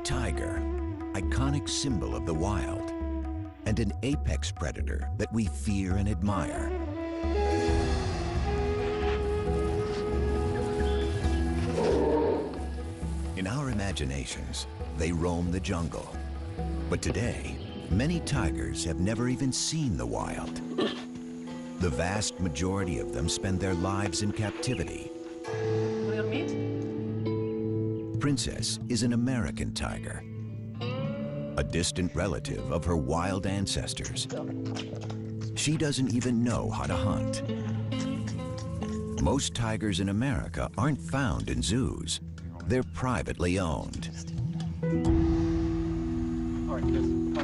tiger, iconic symbol of the wild, and an apex predator that we fear and admire. In our imaginations, they roam the jungle. But today, many tigers have never even seen the wild. The vast majority of them spend their lives in captivity. Real meat? Princess is an American tiger, a distant relative of her wild ancestors. She doesn't even know how to hunt. Most tigers in America aren't found in zoos. They're privately owned.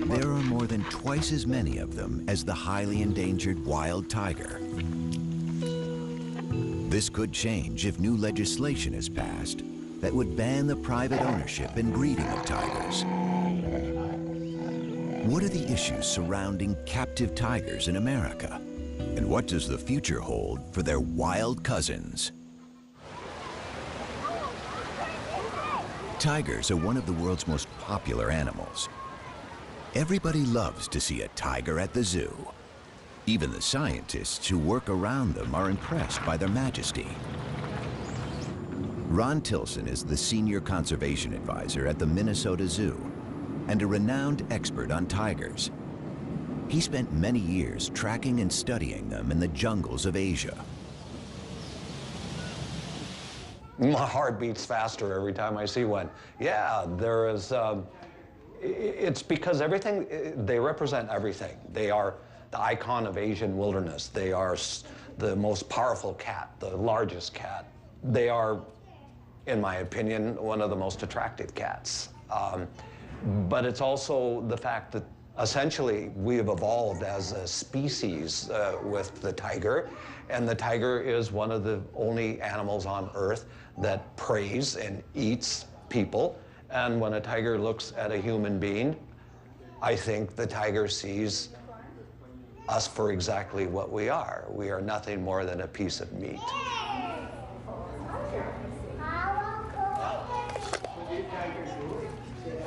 There are more than twice as many of them as the highly endangered wild tiger. This could change if new legislation is passed that would ban the private ownership and breeding of tigers. What are the issues surrounding captive tigers in America? And what does the future hold for their wild cousins? Tigers are one of the world's most popular animals. Everybody loves to see a tiger at the zoo. Even the scientists who work around them are impressed by their majesty. Ron Tilson is the senior conservation advisor at the Minnesota Zoo and a renowned expert on tigers. He spent many years tracking and studying them in the jungles of Asia. My heart beats faster every time I see one. Yeah, there is, it's because everything, they represent everything. They are the icon of Asian wilderness. They are the most powerful cat, the largest cat. They are, in my opinion, one of the most attractive cats. But it's also the fact that essentially we have evolved as a species with the tiger, and the tiger is one of the only animals on Earth that preys and eats people. And when a tiger looks at a human being, I think the tiger sees us for exactly what we are. We are nothing more than a piece of meat.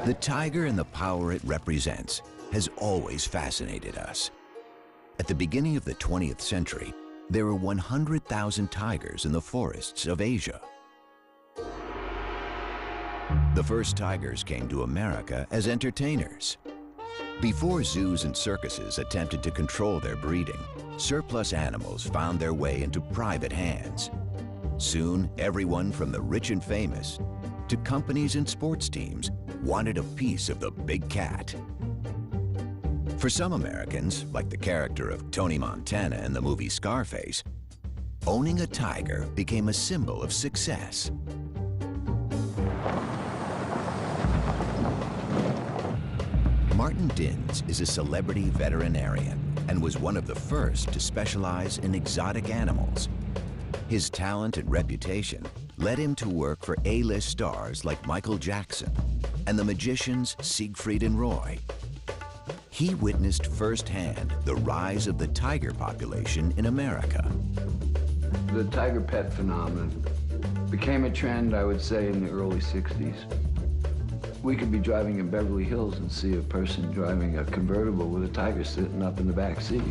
The tiger and the power it represents has always fascinated us. At the beginning of the 20th century, there were 100,000 tigers in the forests of Asia. The first tigers came to America as entertainers. Before zoos and circuses attempted to control their breeding, surplus animals found their way into private hands. Soon, everyone from the rich and famous to companies and sports teams wanted a piece of the big cat. For some Americans, like the character of Tony Montana in the movie Scarface, owning a tiger became a symbol of success. Martin Dins is a celebrity veterinarian and was one of the first to specialize in exotic animals. His talent and reputation led him to work for A-list stars like Michael Jackson and the magicians Siegfried and Roy. He witnessed firsthand the rise of the tiger population in America. The tiger pet phenomenon became a trend, I would say, in the early 60s. We could be driving in Beverly Hills and see a person driving a convertible with a tiger sitting up in the back seat.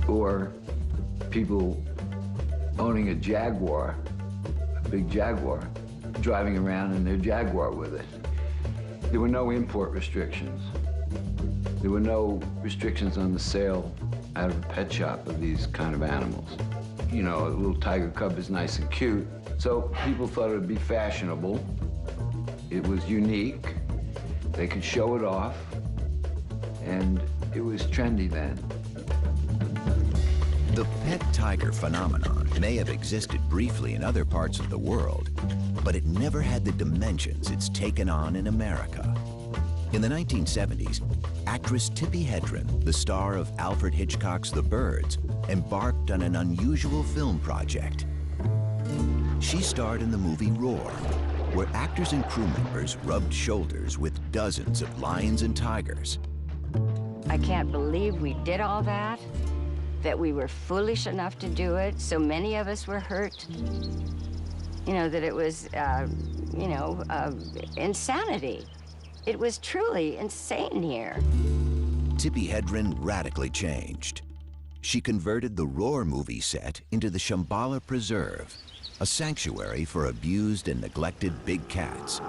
Or people owning a Jaguar, a big Jaguar, driving around in their Jaguar with it. There were no import restrictions. There were no restrictions on the sale out of a pet shop of these kind of animals. You know, a little tiger cub is nice and cute, so people thought it would be fashionable. It was unique. They could show it off, and it was trendy then. The pet tiger phenomenon may have existed briefly in other parts of the world, but it never had the dimensions it's taken on in America. In the 1970s, actress Tippi Hedren, the star of Alfred Hitchcock's The Birds, embarked on an unusual film project. She starred in the movie Roar, where actors and crew members rubbed shoulders with dozens of lions and tigers. I can't believe we did all that we were foolish enough to do it. So many of us were hurt. you know, that it was, insanity. It was truly insane here. Tippi Hedren radically changed. She converted the Roar movie set into the Shambhala Preserve, a sanctuary for abused and neglected big cats.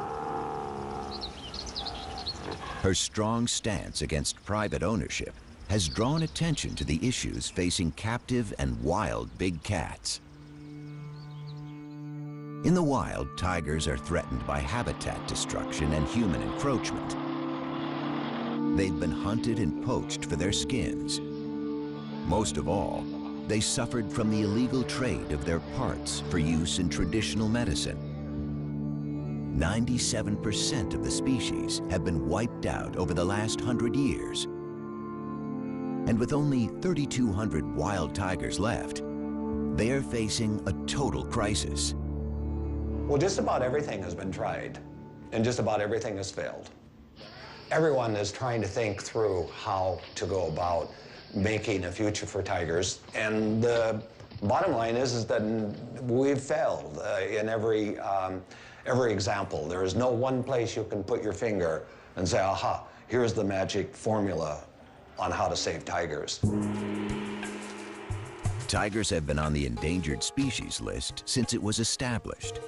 Her strong stance against private ownership has drawn attention to the issues facing captive and wild big cats. In the wild, tigers are threatened by habitat destruction and human encroachment. They've been hunted and poached for their skins. Most of all, they suffered from the illegal trade of their parts for use in traditional medicine. 97% of the species have been wiped out over the last 100 years. And with only 3,200 wild tigers left, they are facing a total crisis. Well, just about everything has been tried, and just about everything has failed. Everyone is trying to think through how to go about making a future for tigers, and the bottom line is that we've failed in every example. There is no one place you can put your finger and say, aha, here's the magic formula on how to save tigers. Tigers have been on the endangered species list since it was established.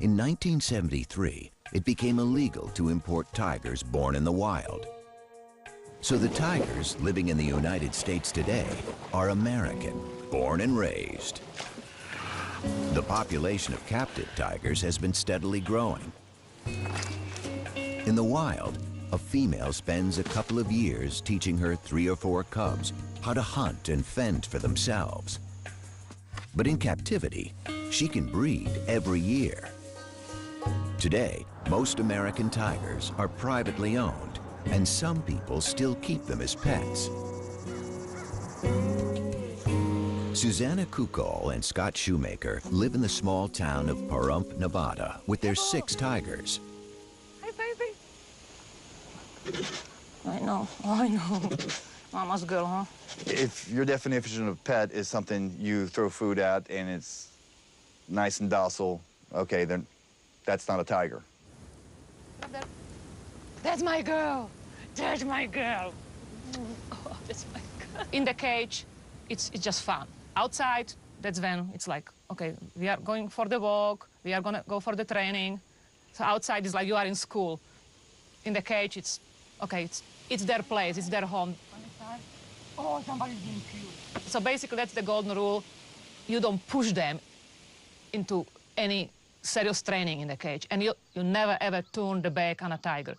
In 1973, it became illegal to import tigers born in the wild. So the tigers living in the United States today are American, born and raised. The population of captive tigers has been steadily growing. In the wild, a female spends a couple of years teaching her 3 or 4 cubs how to hunt and fend for themselves. But in captivity, she can breed every year. Today, most American tigers are privately owned, and some people still keep them as pets. Susanna Kukol and Scott Shoemaker live in the small town of Pahrump, Nevada, with their 6 tigers. Hi, baby. I know. Mama's girl, huh? If your definition of pet is something you throw food at and it's nice and docile, okay, then that's not a tiger. That's my girl. That's my girl. Oh, that's my girl. In the cage, it's just fun. Outside, that's when it's like, okay, we are going for the walk, we are gonna go for the training. So outside is like you are in school. In the cage, it's, okay, it's their place, it's their home. Oh, somebody's being cute. So basically, that's the golden rule. You don't push them into any serious training in the cage, and you never ever turn the back on a tiger.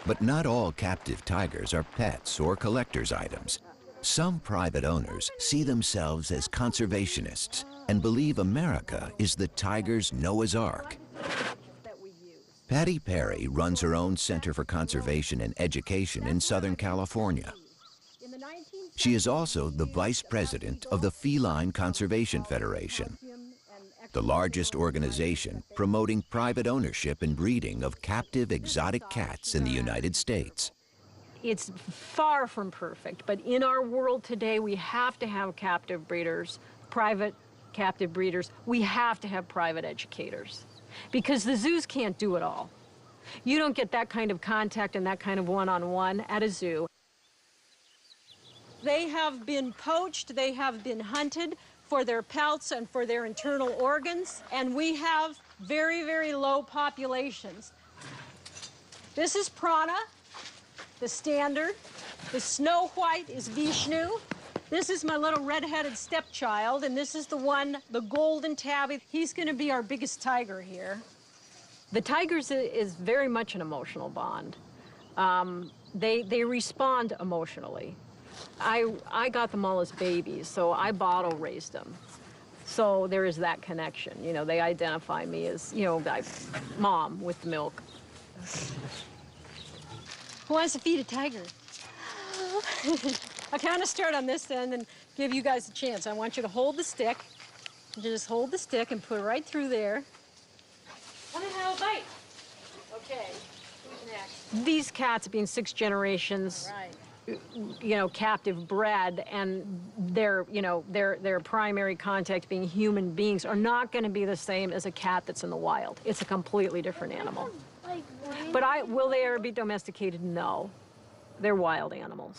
But not all captive tigers are pets or collector's items. Some private owners see themselves as conservationists and believe America is the tiger's Noah's Ark. Patty Perry runs her own Center for Conservation and Education in Southern California. She is also the vice president of the Feline Conservation Federation, the largest organization promoting private ownership and breeding of captive exotic cats in the United States. It's far from perfect, but in our world today, we have to have captive breeders, private captive breeders. We have to have private educators, because the zoos can't do it all. You don't get that kind of contact and that kind of one-on-one at a zoo. They have been poached, they have been hunted for their pelts and for their internal organs, and we have very, very low populations. This is Prana, the standard. The snow white is Vishnu. This is my little red-headed stepchild, and this is the one, the golden tabby. He's gonna be our biggest tiger here. The tigers is very much an emotional bond. They respond emotionally. I got them all as babies, so I bottle raised them. So there is that connection. You know, they identify me as, you know, mom with the milk. Who wants to feed a tiger? I'll kind of start on this end and give you guys a chance. I want you to hold the stick. Just hold the stick and put it right through there. Come and have a bite. Okay, who's next? These cats, being 6 generations, you know, captive bred and their, you know, their primary contact being human beings are not going to be the same as a cat that's in the wild. It's a completely different animal. But will they ever be domesticated? No. They're wild animals.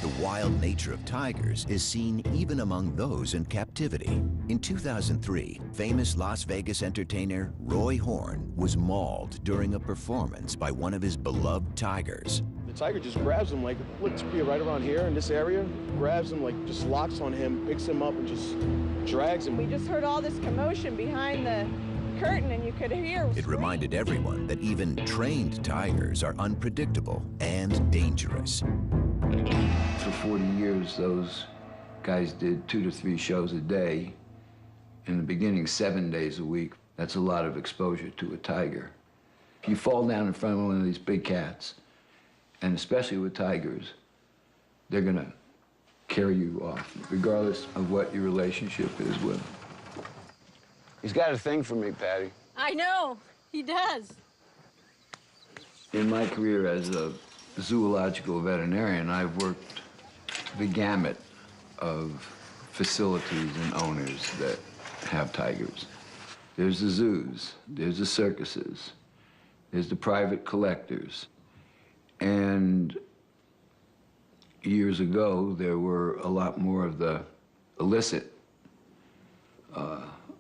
The wild nature of tigers is seen even among those in captivity. In 2003, famous Las Vegas entertainer Roy Horn was mauled during a performance by one of his beloved tigers. The tiger just grabs him, like, looks to be right around here in this area, grabs him, like, just locks on him, picks him up, and just drags him. We just heard all this commotion behind the curtain, and you could hear. It reminded everyone that even trained tigers are unpredictable and dangerous. For 40 years, those guys did 2 to 3 shows a day. In the beginning, 7 days a week. That's a lot of exposure to a tiger. If you fall down in front of one of these big cats, and especially with tigers, they're gonna carry you off, regardless of what your relationship is with them. He's got a thing for me, Patty. I know, he does. In my career as a zoological veterinarian, I've worked the gamut of facilities and owners that have tigers. There's the zoos, there's the circuses, there's the private collectors. And years ago, there were a lot more of the illicit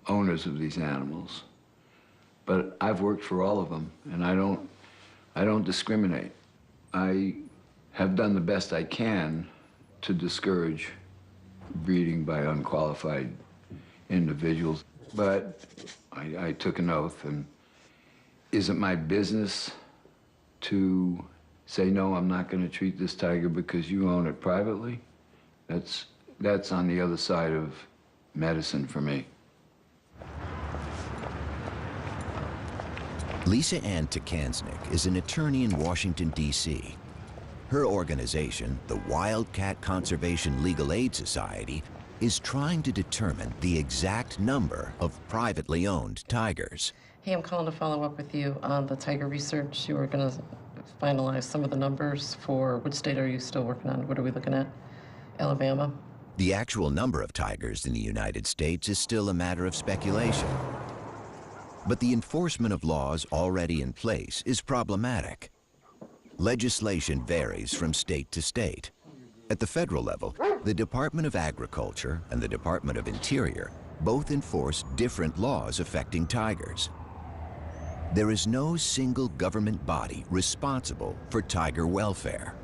owners of these animals. But I've worked for all of them, and I don't discriminate. I have done the best I can to discourage breeding by unqualified individuals. But I took an oath, and is it my business to say, no, I'm not going to treat this tiger because you own it privately? That's on the other side of medicine for me. Lisa Ann Takansnick is an attorney in Washington, D.C. Her organization, the Wildcat Conservation Legal Aid Society, is trying to determine the exact number of privately owned tigers. Hey, I'm calling to follow up with you on the tiger research. You were going to finalize some of the numbers for which state are you still working on? What are we looking at? Alabama? The actual number of tigers in the United States is still a matter of speculation. But the enforcement of laws already in place is problematic. Legislation varies from state to state. At the federal level, the Department of Agriculture and the Department of Interior both enforce different laws affecting tigers. There is no single government body responsible for tiger welfare.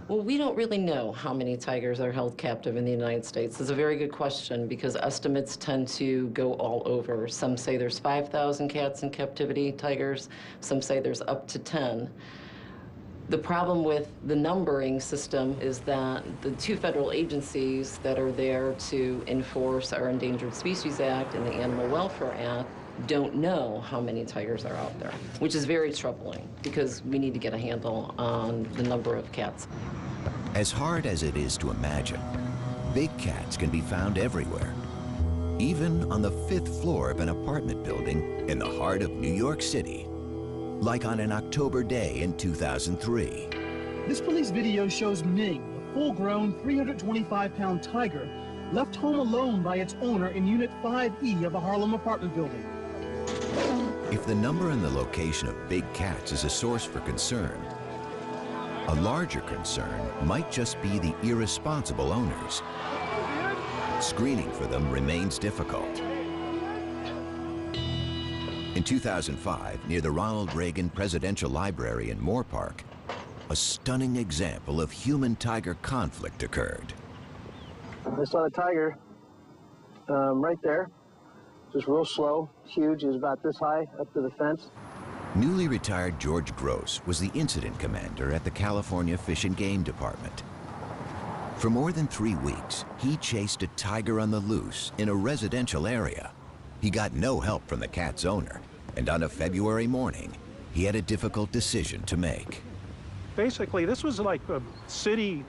Well, we don't really know how many tigers are held captive in the United States. It's a very good question because estimates tend to go all over. Some say there's 5,000 cats in captivity, tigers. Some say there's up to 10. The problem with the numbering system is that the 2 federal agencies that are there to enforce our Endangered Species Act and the Animal Welfare Act don't know how many tigers are out there, which is very troubling because we need to get a handle on the number of cats. As hard as it is to imagine, big cats can be found everywhere, even on the 5th floor of an apartment building in the heart of New York City, like on an October day in 2003. This police video shows Ming, a full-grown 325-pound tiger, left home alone by its owner in Unit 5E of a Harlem apartment building. If the number and the location of big cats is a source for concern, a larger concern might just be the irresponsible owners. Screening for them remains difficult. In 2005, near the Ronald Reagan Presidential Library in Moore Park, a stunning example of human-tiger conflict occurred. I saw the tiger right there, just real slow, huge. He was about this high up to the fence. Newly retired George Gross was the incident commander at the California Fish and Game Department. For more than 3 weeks, he chased a tiger on the loose in a residential area. He got no help from the cat's owner, and on a February morning, he had a difficult decision to make. Basically, this was like a city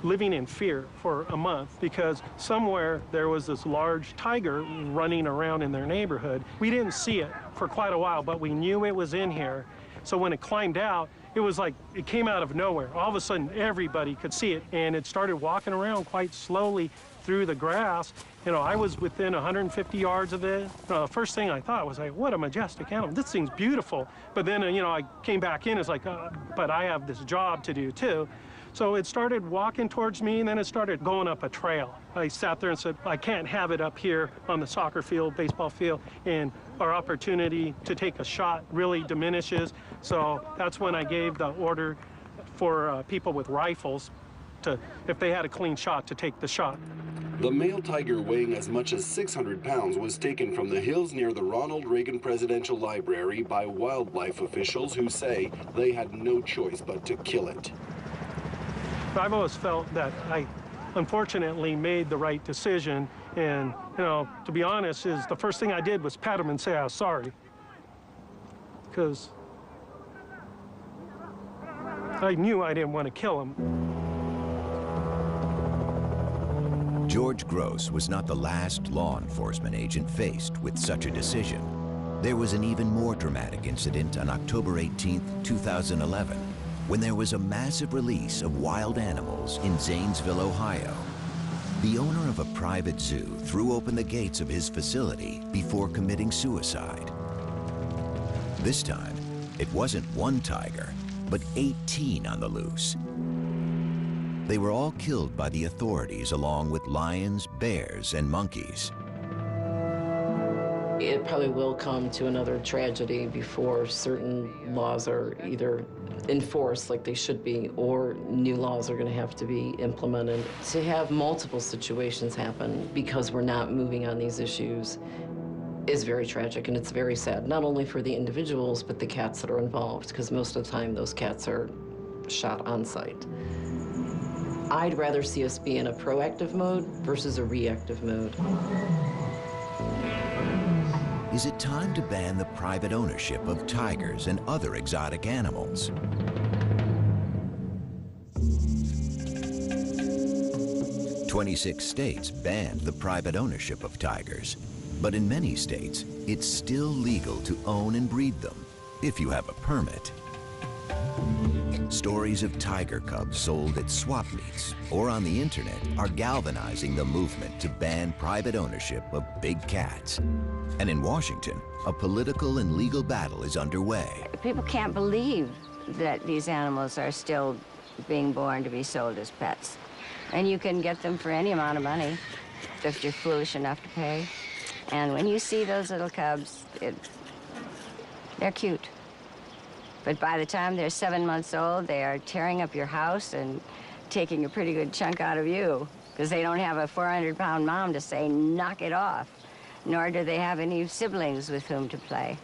living in fear for a month because somewhere there was this large tiger running around in their neighborhood. We didn't see it for quite a while, but we knew it was in here. So when it climbed out, it was like it came out of nowhere. All of a sudden, everybody could see it, and it started walking around quite slowly through the grass. You know, I was within 150 yards of it. The first thing I thought was like, what a majestic animal. This thing's beautiful. But then, you know, I came back in, it's like, but I have this job to do too. So it started walking towards me, and then it started going up a trail. I sat there and said, I can't have it up here on the soccer field, baseball field, and our opportunity to take a shot really diminishes. So that's when I gave the order for people with rifles to, if they had a clean shot, to take the shot. The male tiger, weighing as much as 600 pounds, was taken from the hills near the Ronald Reagan Presidential Library by wildlife officials who say they had no choice but to kill it. I've always felt that I, unfortunately, made the right decision. And, you know, to be honest, is the first thing I did was pat him and say I was sorry. Because I knew I didn't want to kill him. George Gross was not the last law enforcement agent faced with such a decision. There was an even more dramatic incident on October 18, 2011, when there was a massive release of wild animals in Zanesville, Ohio. The owner of a private zoo threw open the gates of his facility before committing suicide. This time, it wasn't one tiger, but 18 on the loose. They were all killed by the authorities along with lions, bears, and monkeys. It probably will come to another tragedy before certain laws are either enforced like they should be, or new laws are going to have to be implemented. To have multiple situations happen because we're not moving on these issues is very tragic, and it's very sad, not only for the individuals, but the cats that are involved, because most of the time those cats are shot on site. I'd rather see us be in a proactive mode versus a reactive mode. Is it time to ban the private ownership of tigers and other exotic animals? "26 states banned the private ownership of tigers, but in many states, it's still legal to own and breed them if you have a permit. Stories of tiger cubs sold at swap meets or on the internet are galvanizing the movement to ban private ownership of big cats. And in Washington, a political and legal battle is underway. People can't believe that these animals are still being born to be sold as pets. And you can get them for any amount of money if you're foolish enough to pay. And when you see those little cubs, they're cute. But by the time they're 7 months old, they are tearing up your house and taking a pretty good chunk out of you, because they don't have a 400-pound mom to say, knock it off, nor do they have any siblings with whom to play.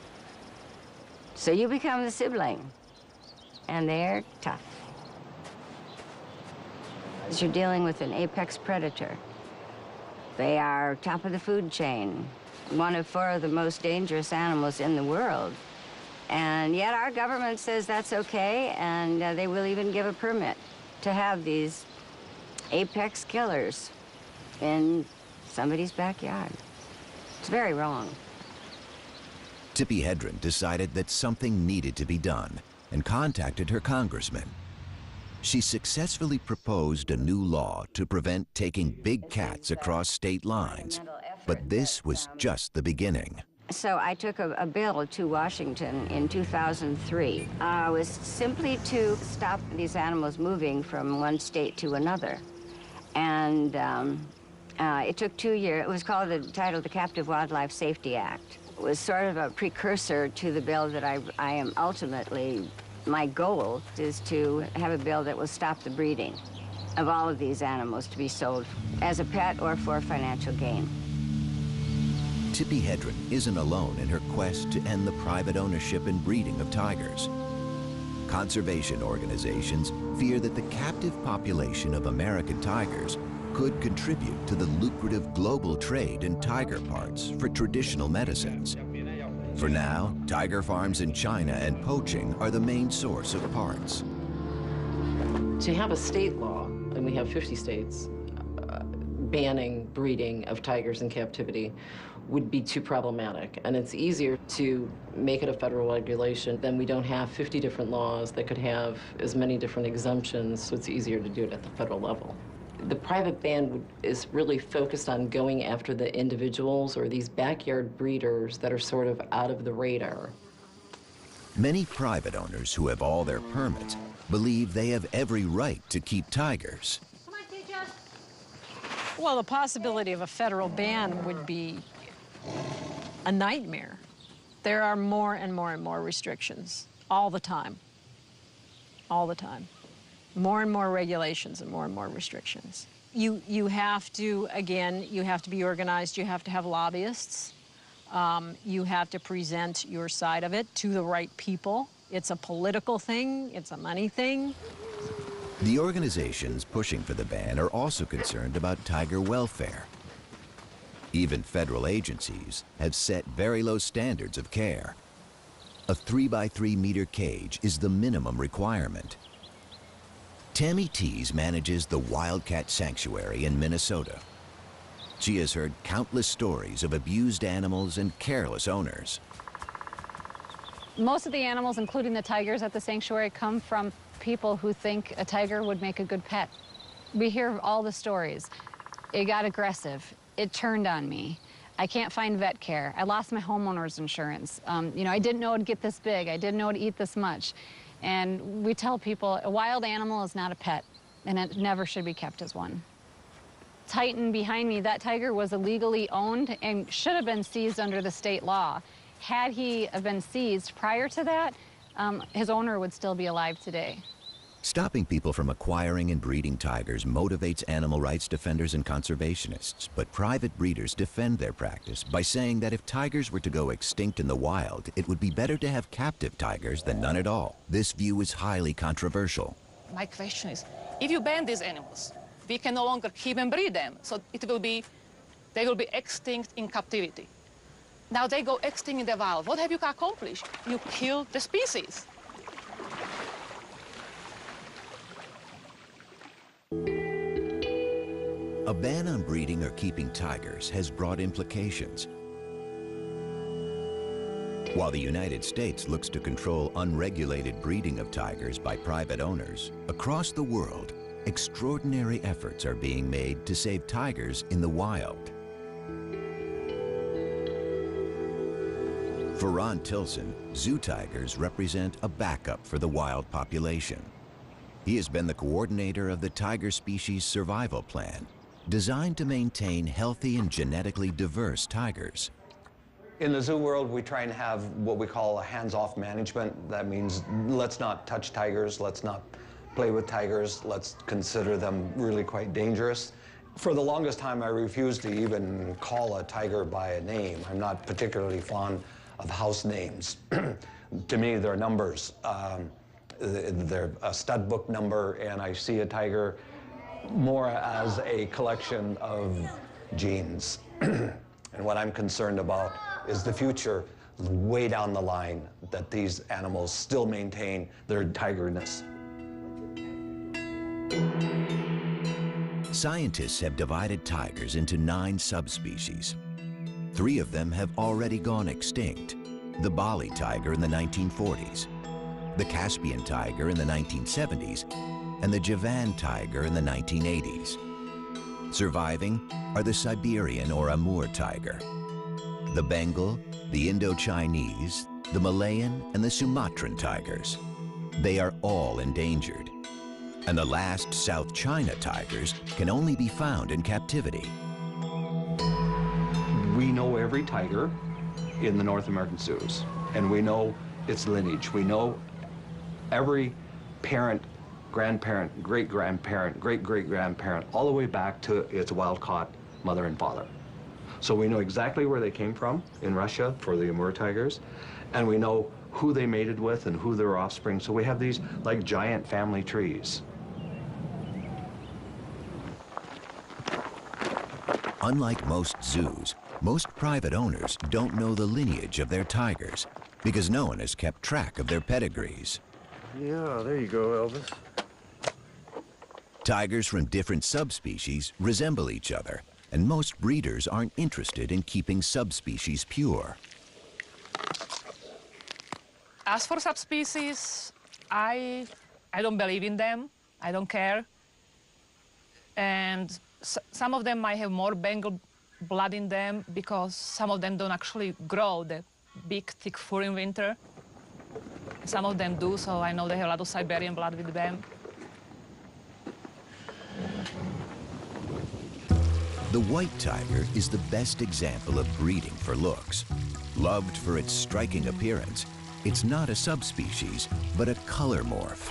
So you become the sibling, and they're tough. You're dealing with an apex predator. They are top of the food chain, one of 4 of the most dangerous animals in the world. And yet our government says that's okay, and they will even give a permit to have these apex killers in somebody's backyard. It's very wrong. Tippi Hedren decided that something needed to be done and contacted her congressman. She successfully proposed a new law to prevent taking big cats across state lines. But this was just the beginning. So I took a bill to Washington in 2003. It was simply to stop these animals moving from one state to another. And it took 2 years. It was called the Captive Wildlife Safety Act. It was sort of a precursor to the bill that I am ultimately, my goal is to have a bill that will stop the breeding of all of these animals to be sold as a pet or for financial gain. Tippi Hedren isn't alone in her quest to end the private ownership and breeding of tigers. Conservation organizations fear that the captive population of American tigers could contribute to the lucrative global trade in tiger parts for traditional medicines. For now, tiger farms in China and poaching are the main source of parts. To have a state law, and we have 50 states, banning breeding of tigers in captivity would be too problematic. And it's easier to make it a federal regulation. Then we don't have 50 different laws that could have as many different exemptions, so it's easier to do it at the federal level. The private ban is really focused on going after the individuals or these backyard breeders that are sort of out of the radar. Many private owners who have all their permits believe they have every right to keep tigers. Well, the possibility of a federal ban would be a nightmare. There are more and more and more restrictions all the time. All the time. More and more regulations and more restrictions. You have to, again, you have to be organized. You have to have lobbyists. You have to present your side of it to the right people. It's a political thing. It's a money thing. The organizations pushing for the ban are also concerned about tiger welfare. Even federal agencies have set very low standards of care. A 3x3 meter cage is the minimum requirement. Tammy Tees manages the Wildcat Sanctuary in Minnesota. She has heard countless stories of abused animals and careless owners. Most of the animals, including the tigers at the sanctuary, come from people who think a tiger would make a good pet. We hear all the stories. It got aggressive. It turned on me. I can't find vet care. I lost my homeowner's insurance. You know, I didn't know it'd get this big. I didn't know it'd eat this much. And we tell people a wild animal is not a pet, and it never should be kept as one. Titan behind me, that tiger was illegally owned and should have been seized under the state law. Had he been seized prior to that, his owner would still be alive today. Stopping people from acquiring and breeding tigers motivates animal rights defenders and conservationists, but private breeders defend their practice by saying that if tigers were to go extinct in the wild, it would be better to have captive tigers than none at all. This view is highly controversial. My question is, if you ban these animals, we can no longer keep and breed them, so they will be extinct in captivity. Now they go extinct in the wild. What have you accomplished? You killed the species. A ban on breeding or keeping tigers has broad implications. While the United States looks to control unregulated breeding of tigers by private owners, across the world, extraordinary efforts are being made to save tigers in the wild. For Ron Tilson, zoo tigers represent a backup for the wild population. He has been the coordinator of the Tiger Species Survival Plan, designed to maintain healthy and genetically diverse tigers. In the zoo world, we try and have what we call a hands-off management. That means let's not touch tigers, let's not play with tigers, let's consider them really quite dangerous. For the longest time, I refused to even call a tiger by a name. I'm not particularly fond of house names. To me, they're numbers. They're a stud book number, and I see a tiger more as a collection of genes. And what I'm concerned about is the future, way down the line, that these animals still maintain their tigerness. Scientists have divided tigers into 9 subspecies. 3 of them have already gone extinct: the Bali tiger in the 1940s, the Caspian tiger in the 1970s, and the Javan tiger in the 1980s. Surviving are the Siberian or Amur tiger, the Bengal, the Indo-Chinese, the Malayan, and the Sumatran tigers. They are all endangered. And the last South China tigers can only be found in captivity. We know every tiger in the North American zoos, and we know its lineage. We know every parent, grandparent, great-grandparent, great-great-grandparent, all the way back to its wild-caught mother and father. So we know exactly where they came from in Russia for the Amur tigers, and we know who they mated with and who their offspring. So we have these like giant family trees. Unlike most zoos, most private owners don't know the lineage of their tigers because no one has kept track of their pedigrees. Yeah, there you go, Elvis. Tigers from different subspecies resemble each other, and most breeders aren't interested in keeping subspecies pure. As for subspecies, I don't believe in them. I don't care. And some of them might have more Bengal blood in them because some of them don't actually grow the big, thick fur in winter. Some of them do, so I know they have a lot of Siberian blood with them. The white tiger is the best example of breeding for looks. Loved for its striking appearance, it's not a subspecies, but a color morph,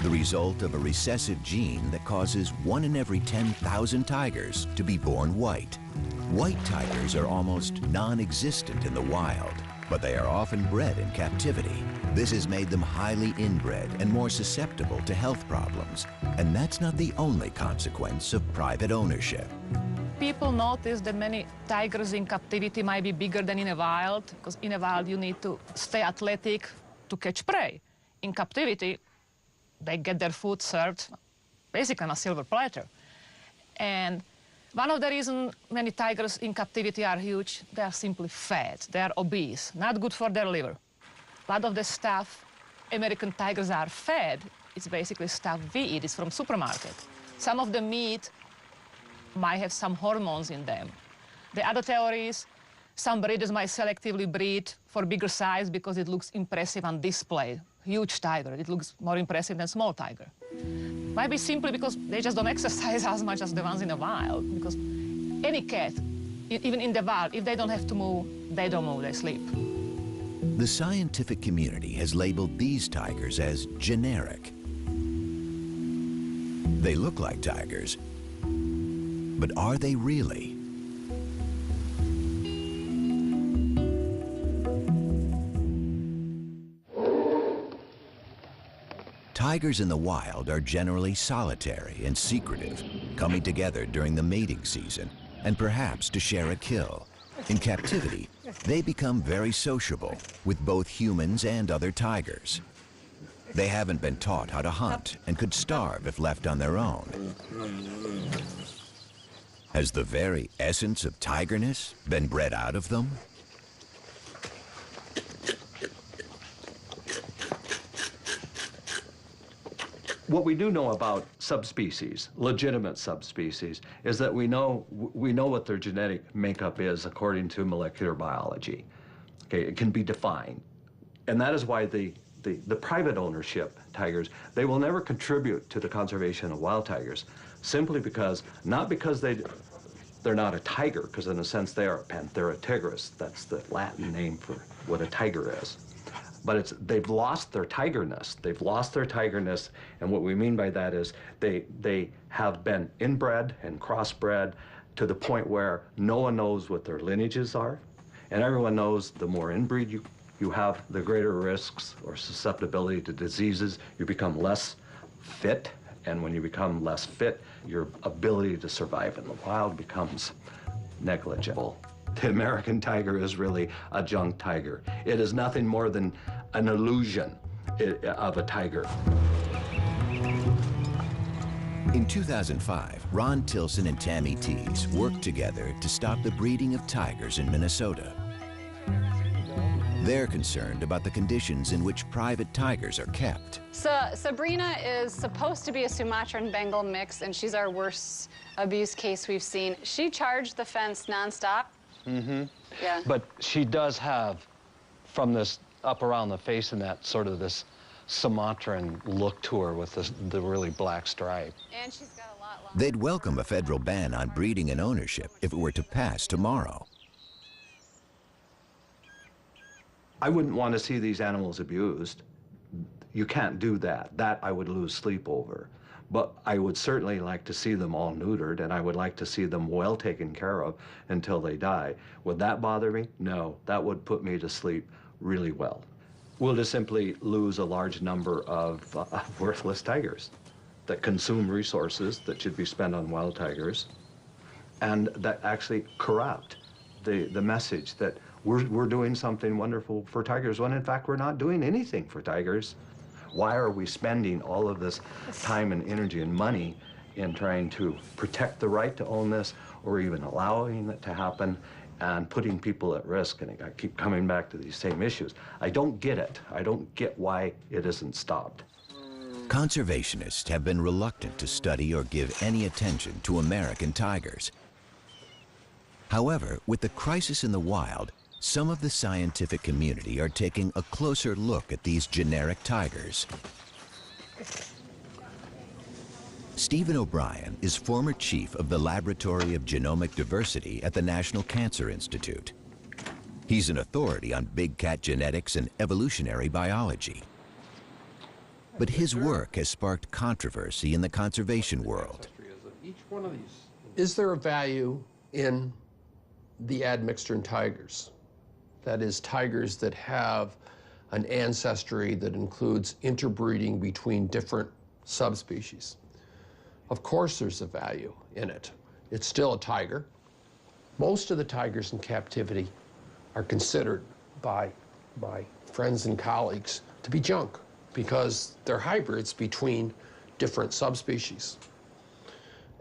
the result of a recessive gene that causes 1 in every 10,000 tigers to be born white. White tigers are almost non-existent in the wild, but they are often bred in captivity. This has made them highly inbred and more susceptible to health problems. And that's not the only consequence of private ownership. People notice that many tigers in captivity might be bigger than in a wild, because in a wild you need to stay athletic to catch prey. In captivity, they get their food served basically on a silver platter. And one of the reasons many tigers in captivity are huge, they are simply fat, they are obese, not good for their liver. A lot of the stuff American tigers are fed, it's basically stuff we eat, it's from supermarket. Some of the meat might have some hormones in them. The other theory is some breeders might selectively breed for bigger size because it looks impressive on display. Huge tiger, it looks more impressive than small tiger. Might be simply because they just don't exercise as much as the ones in the wild, because any cat, even in the wild, if they don't have to move, they don't move, they sleep. The scientific community has labeled these tigers as generic. They look like tigers, but are they really? Tigers in the wild are generally solitary and secretive, coming together during the mating season and perhaps to share a kill. In captivity, they become very sociable with both humans and other tigers. They haven't been taught how to hunt and could starve if left on their own. Has the very essence of tigerness been bred out of them? What we do know about subspecies, legitimate subspecies, is that we know what their genetic makeup is according to molecular biology. Okay, it can be defined. And that is why the private ownership tigers, they will never contribute to the conservation of wild tigers, simply because, not because they're not a tiger, because in a sense they are a Panthera tigris. That's the Latin name for what a tiger is. But they've lost their tigerness. They've lost their tigerness, and what we mean by that is they have been inbred and crossbred to the point where no one knows what their lineages are, and everyone knows the more inbreed you have, the greater risks or susceptibility to diseases. You become less fit, and when you become less fit, your ability to survive in the wild becomes negligible. The American tiger is really a junk tiger. It is nothing more than an illusion of a tiger. In 2005, Ron Tilson and Tammy Tees worked together to stop the breeding of tigers in Minnesota. They're concerned about the conditions in which private tigers are kept. So Sabrina is supposed to be a Sumatran Bengal mix, and she's our worst abuse case we've seen. She charged the fence nonstop. Mm-hmm. Yeah. But she does have, from this up around the face and that, sort of this Sumatran look to her with the really black stripe. And she's got a lot longer. They'd welcome a federal ban on breeding and ownership if it were to pass tomorrow. I wouldn't want to see these animals abused. You can't do that. That I would lose sleep over. But I would certainly like to see them all neutered, and I would like to see them well taken care of until they die. Would that bother me? No, that would put me to sleep really well. We'll just simply lose a large number of worthless tigers that consume resources that should be spent on wild tigers, and that actually corrupt the message that we're doing something wonderful for tigers, when in fact we're not doing anything for tigers. Why are we spending all of this time and energy and money in trying to protect the right to own this or even allowing it to happen and putting people at risk. And I keep coming back to these same issues. I don't get it. I don't get why it isn't stopped. Conservationists have been reluctant to study or give any attention to American tigers. However, with the crisis in the wild, some of the scientific community are taking a closer look at these generic tigers. Stephen O'Brien is former chief of the Laboratory of Genomic Diversity at the National Cancer Institute. He's an authority on big cat genetics and evolutionary biology. But his work has sparked controversy in the conservation world. Is there a value in the admixture in tigers? That is, tigers that have an ancestry that includes interbreeding between different subspecies. Of course there's a value in it. It's still a tiger. Most of the tigers in captivity are considered by my friends and colleagues to be junk because they're hybrids between different subspecies.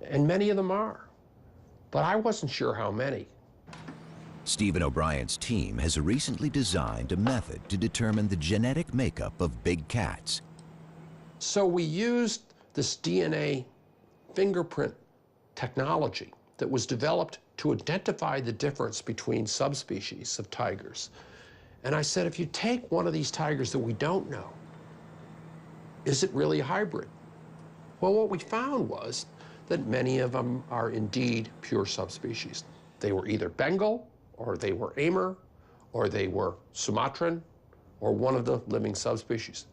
And many of them are, but I wasn't sure how many. Stephen O'Brien's team has recently designed a method to determine the genetic makeup of big cats. So we used this DNA fingerprint technology that was developed to identify the difference between subspecies of tigers. And I said, if you take one of these tigers that we don't know, is it really a hybrid? Well, what we found was that many of them are indeed pure subspecies. They were either Bengal, or they were Amur, or they were Sumatran, or one of the living subspecies.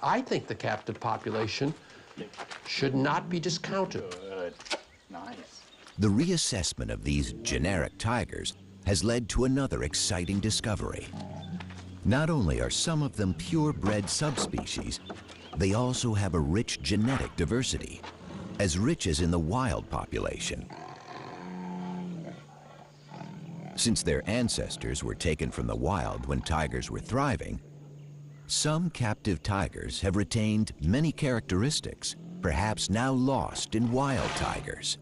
I think the captive population should not be discounted. Good. Nice. The reassessment of these generic tigers has led to another exciting discovery. Not only are some of them purebred subspecies, they also have a rich genetic diversity, as rich as in the wild population. Since their ancestors were taken from the wild when tigers were thriving, some captive tigers have retained many characteristics, perhaps now lost in wild tigers.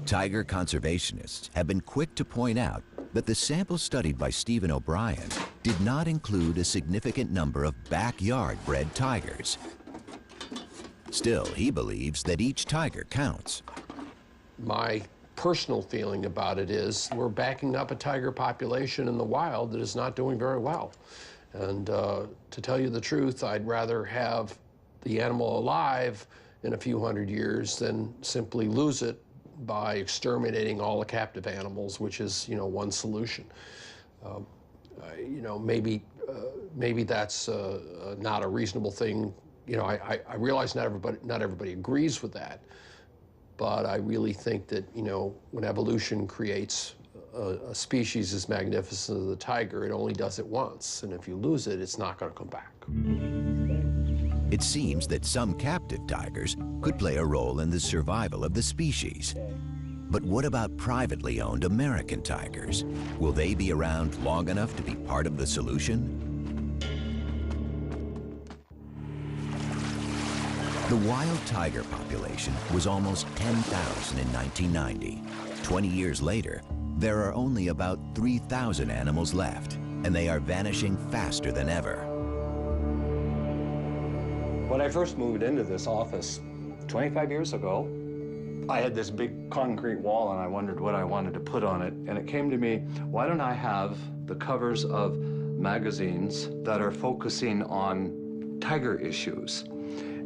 Tiger conservationists have been quick to point out that the sample studied by Stephen O'Brien did not include a significant number of backyard-bred tigers. Still, he believes that each tiger counts. My personal feeling about it is we're backing up a tiger population in the wild that is not doing very well. And to tell you the truth, I'd rather have the animal alive in a few hundred years than simply lose it by exterminating all the captive animals, which is, one solution. Maybe that's not a reasonable thing. I realize not everybody agrees with that. But I really think that, when evolution creates a species as magnificent as the tiger, it only does it once. And if you lose it, it's not going to come back. It seems that some captive tigers could play a role in the survival of the species. But what about privately owned American tigers? Will they be around long enough to be part of the solution? The wild tiger population was almost 10,000 in 1990. 20 years later, there are only about 3,000 animals left, and they are vanishing faster than ever. When I first moved into this office 25 years ago, I had this big concrete wall and I wondered what I wanted to put on it. And it came to me, why don't I have the covers of magazines that are focusing on tiger issues?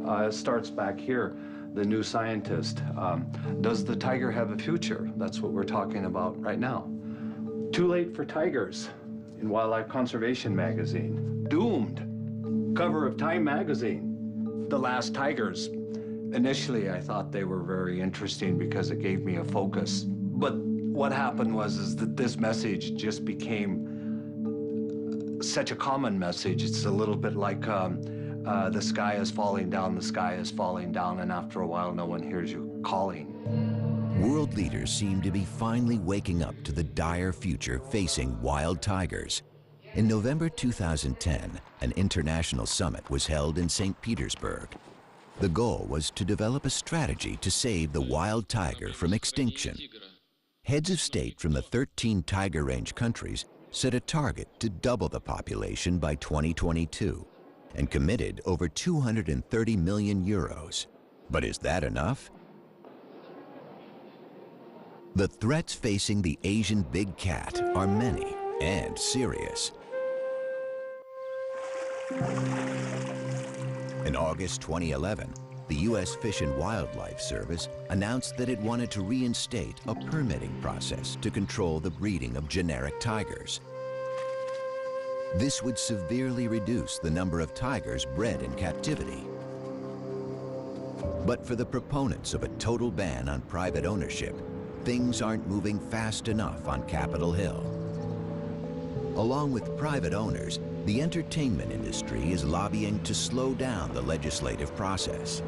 It starts back here. The New Scientist. Does the tiger have a future? That's what we're talking about right now. Too Late for Tigers in Wildlife Conservation magazine. Doomed. Cover of Time magazine. The Last Tigers. Initially, I thought they were very interesting because it gave me a focus. But what happened was that this message just became such a common message. It's a little bit like the sky is falling down, the sky is falling down, and after a while, no one hears you calling. World leaders seem to be finally waking up to the dire future facing wild tigers. In November 2010, an international summit was held in St. Petersburg. The goal was to develop a strategy to save the wild tiger from extinction. Heads of state from the 13 tiger range countries set a target to double the population by 2022 and committed over 230 million euros. But is that enough? The threats facing the Asian big cat are many and serious. In August 2011, the U.S. Fish and Wildlife Service announced that it wanted to reinstate a permitting process to control the breeding of generic tigers. This would severely reduce the number of tigers bred in captivity. But for the proponents of a total ban on private ownership, things aren't moving fast enough on Capitol Hill. Along with private owners, the entertainment industry is lobbying to slow down the legislative process.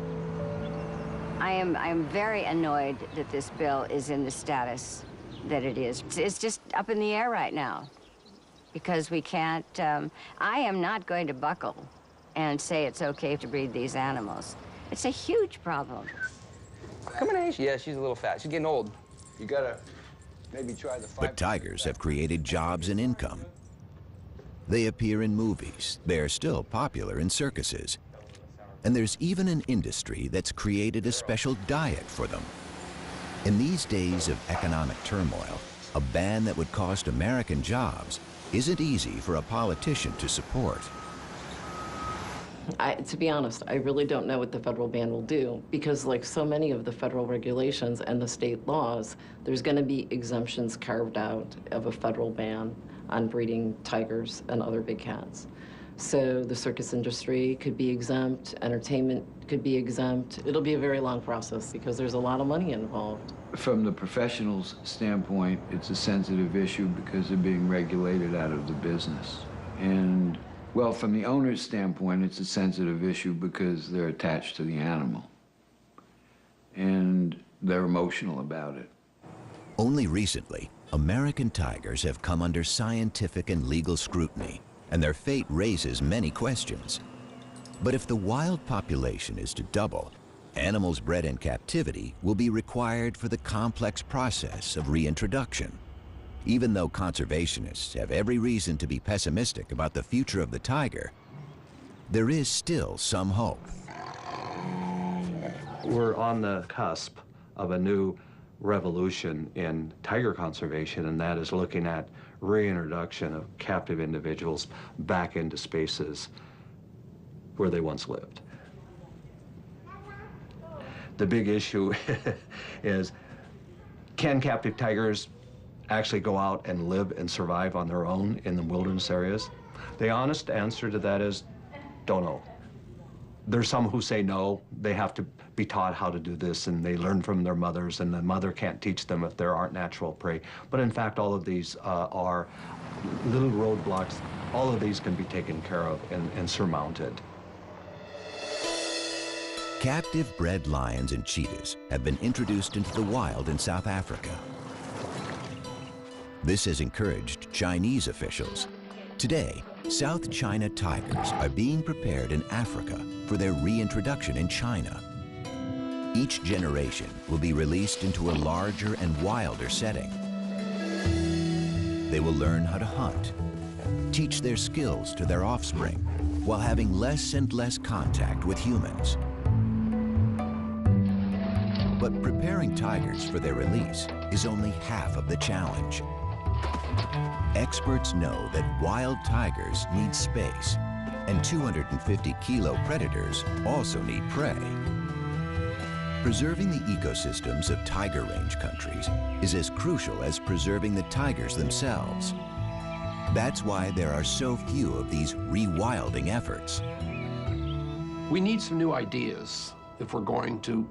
I'm very annoyed that this bill is in the status that it is. It's just up in the air right now because we can't, I am not going to buckle and say it's okay to breed these animals. It's a huge problem. Coming in age? Yeah, she's a little fat. She's getting old. You gotta maybe try the 5. But tigers have created jobs and income. They appear in movies. They are still popular in circuses. And there's even an industry that's created a special diet for them. In these days of economic turmoil, a ban that would cost American jobs isn't easy for a politician to support. To be honest, I really don't know what the federal ban will do because like so many of the federal regulations and the state laws, there's going to be exemptions carved out of a federal ban on breeding tigers and other big cats. So the circus industry could be exempt, entertainment could be exempt. It'll be a very long process because there's a lot of money involved. From the professional's standpoint, it's a sensitive issue because they're being regulated out of the business. And, well, from the owner's standpoint, it's a sensitive issue because they're attached to the animal. And they're emotional about it. Only recently, American tigers have come under scientific and legal scrutiny, and their fate raises many questions. But if the wild population is to double, animals bred in captivity will be required for the complex process of reintroduction. Even though conservationists have every reason to be pessimistic about the future of the tiger, there is still some hope. We're on the cusp of a new revolution in tiger conservation, and that is looking at reintroduction of captive individuals back into spaces where they once lived. The big issue is, can captive tigers actually go out and live and survive on their own in the wilderness areas? The honest answer to that is, don't know. There's some who say no, they have to be taught how to do this, and they learn from their mothers, and the mother can't teach them if there aren't natural prey. But in fact, all of these are little roadblocks. All of these can be taken care of and surmounted. Captive bred lions and cheetahs have been introduced into the wild in South Africa. This has encouraged Chinese officials. Today, South China tigers are being prepared in Africa for their reintroduction in China. Each generation will be released into a larger and wilder setting. They will learn how to hunt, teach their skills to their offspring, while having less and less contact with humans. But preparing tigers for their release is only half of the challenge. Experts know that wild tigers need space, and 250-kilo predators also need prey. Preserving the ecosystems of tiger range countries is as crucial as preserving the tigers themselves. That's why there are so few of these rewilding efforts. We need some new ideas if we're going to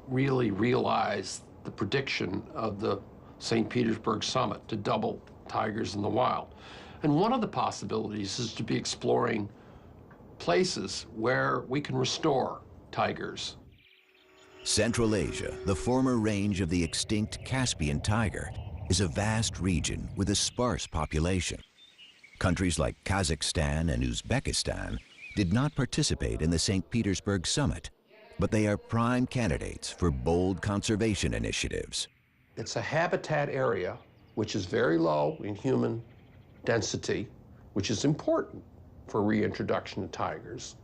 really realize the prediction of the St. Petersburg summit to double tigers in the wild. And one of the possibilities is to be exploring places where we can restore tigers. Central Asia, the former range of the extinct Caspian tiger, is a vast region with a sparse population. Countries like Kazakhstan and Uzbekistan did not participate in the St. Petersburg summit, but they are prime candidates for bold conservation initiatives. It's a habitat area which is very low in human density, which is important for reintroduction of tigers,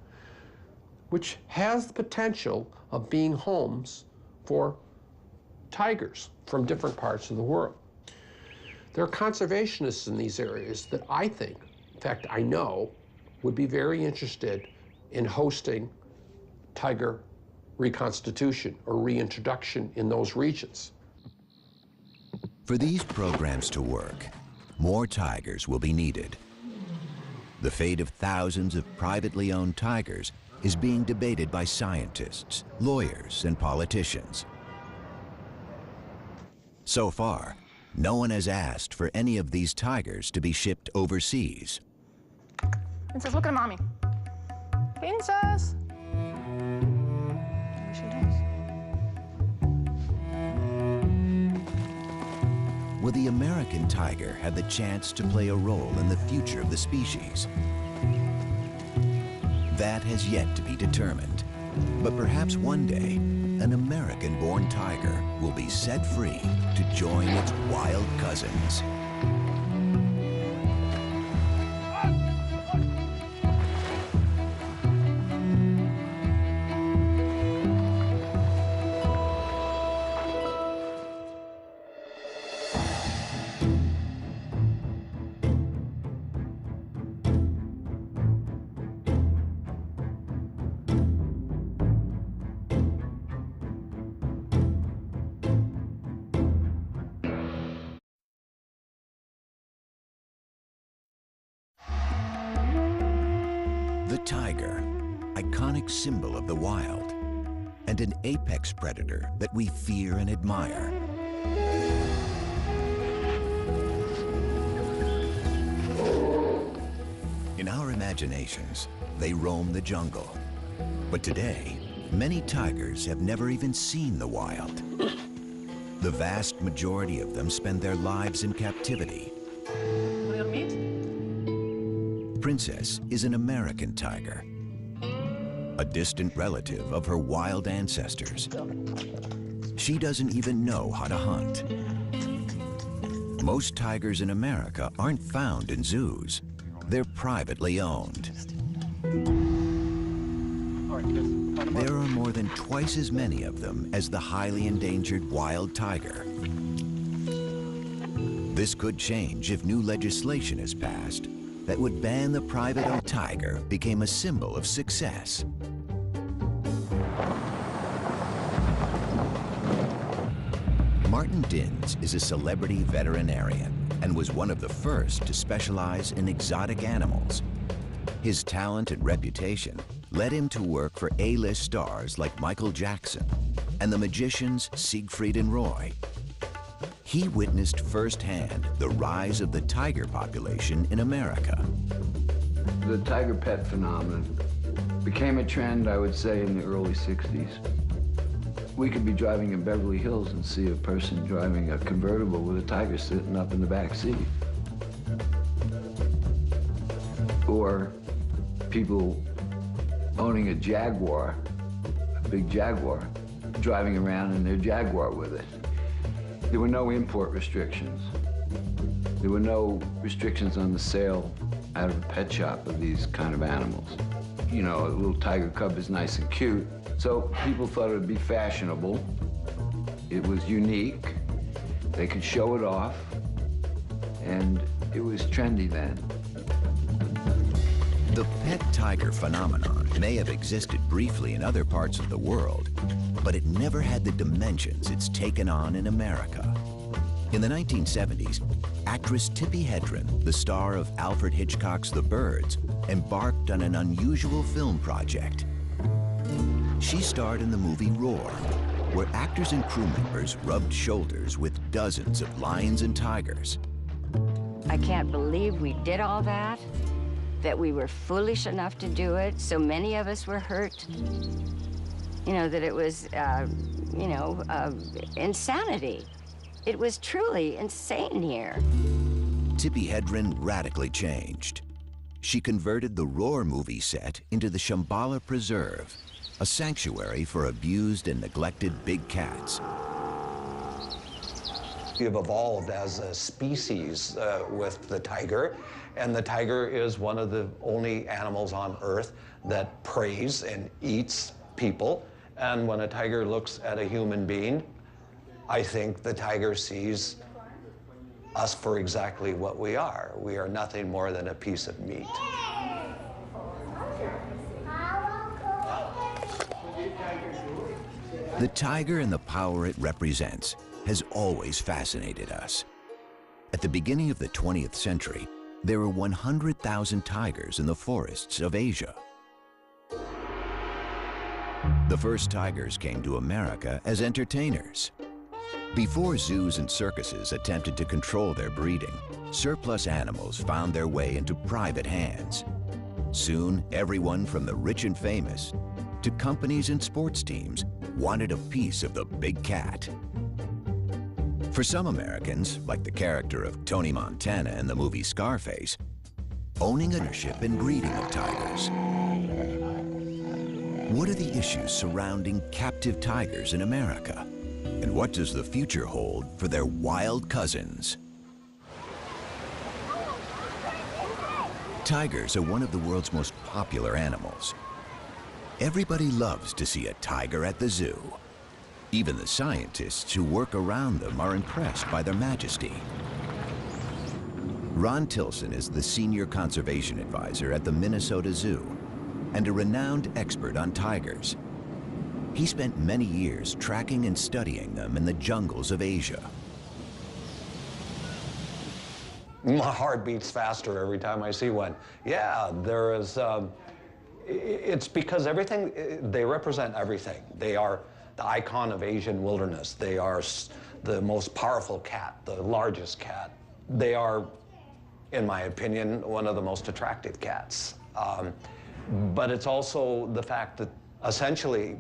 which has the potential of being homes for tigers from different parts of the world. There are conservationists in these areas that I think, in fact, I know, would be very interested in hosting tiger reconstitution or reintroduction in those regions. For these programs to work, more tigers will be needed. The fate of thousands of privately owned tigers is being debated by scientists, lawyers, and politicians. So far, no one has asked for any of these tigers to be shipped overseas. Princess, look at mommy. Princess! There she is. Will the American tiger have the chance to play a role in the future of the species? That has yet to be determined. But perhaps one day, an American-born tiger will be set free to join its wild cousins. The tiger, iconic symbol of the wild, and an apex predator that we fear and admire. In our imaginations, they roam the jungle. But today, many tigers have never even seen the wild. The vast majority of them spend their lives in captivity. Real meat? Princess is an American tiger, a distant relative of her wild ancestors. She doesn't even know how to hunt. Most tigers in America aren't found in zoos. They're privately owned. There are more than twice as many of them as the highly endangered wild tiger. This could change if new legislation is passed that would ban the private-owned tiger became a symbol of success. Martin Dins is a celebrity veterinarian and was one of the first to specialize in exotic animals. His talent and reputation led him to work for A-list stars like Michael Jackson and the magicians Siegfried and Roy. He witnessed firsthand the rise of the tiger population in America. The tiger pet phenomenon became a trend, I would say, in the early 60s. We could be driving in Beverly Hills and see a person driving a convertible with a tiger sitting up in the back seat. Or people owning a Jaguar, a big Jaguar, driving around in their Jaguar with it. There were no import restrictions. There were no restrictions on the sale out of a pet shop of these kind of animals. You know, a little tiger cub is nice and cute, so people thought it would be fashionable. It was unique. They could show it off, and it was trendy then. The pet tiger phenomenon may have existed briefly in other parts of the world, but it never had the dimensions it's taken on in America. In the 1970s, actress Tippi Hedren, the star of Alfred Hitchcock's The Birds, embarked on an unusual film project. She starred in the movie Roar, where actors and crew members rubbed shoulders with dozens of lions and tigers. I can't believe we did all that we were foolish enough to do it. So many of us were hurt. You know, that it was, insanity. It was truly insane here. Tippi Hedren radically changed. She converted the Roar movie set into the Shambhala Preserve, a sanctuary for abused and neglected big cats. We've evolved as a species with the tiger, and the tiger is one of the only animals on Earth that preys and eats people. And when a tiger looks at a human being, I think the tiger sees us for exactly what we are. We are nothing more than a piece of meat. The tiger and the power it represents has always fascinated us. At the beginning of the 20th century, there were 100,000 tigers in the forests of Asia. The first tigers came to America as entertainers. Before zoos and circuses attempted to control their breeding, surplus animals found their way into private hands. Soon, everyone from the rich and famous to companies and sports teams wanted a piece of the big cat. For some Americans, like the character of Tony Montana in the movie Scarface, owning ownership and breeding of tigers. What are the issues surrounding captive tigers in America? And what does the future hold for their wild cousins? Tigers are one of the world's most popular animals. Everybody loves to see a tiger at the zoo. Even the scientists who work around them are impressed by their majesty. Ron Tilson is the senior conservation advisor at the Minnesota Zoo and a renowned expert on tigers. He spent many years tracking and studying them in the jungles of Asia. My heart beats faster every time I see one. Yeah, there is, it's because everything, they represent everything. They are the icon of Asian wilderness. They are the most powerful cat, the largest cat. They are, in my opinion, one of the most attractive cats. But it's also the fact that essentially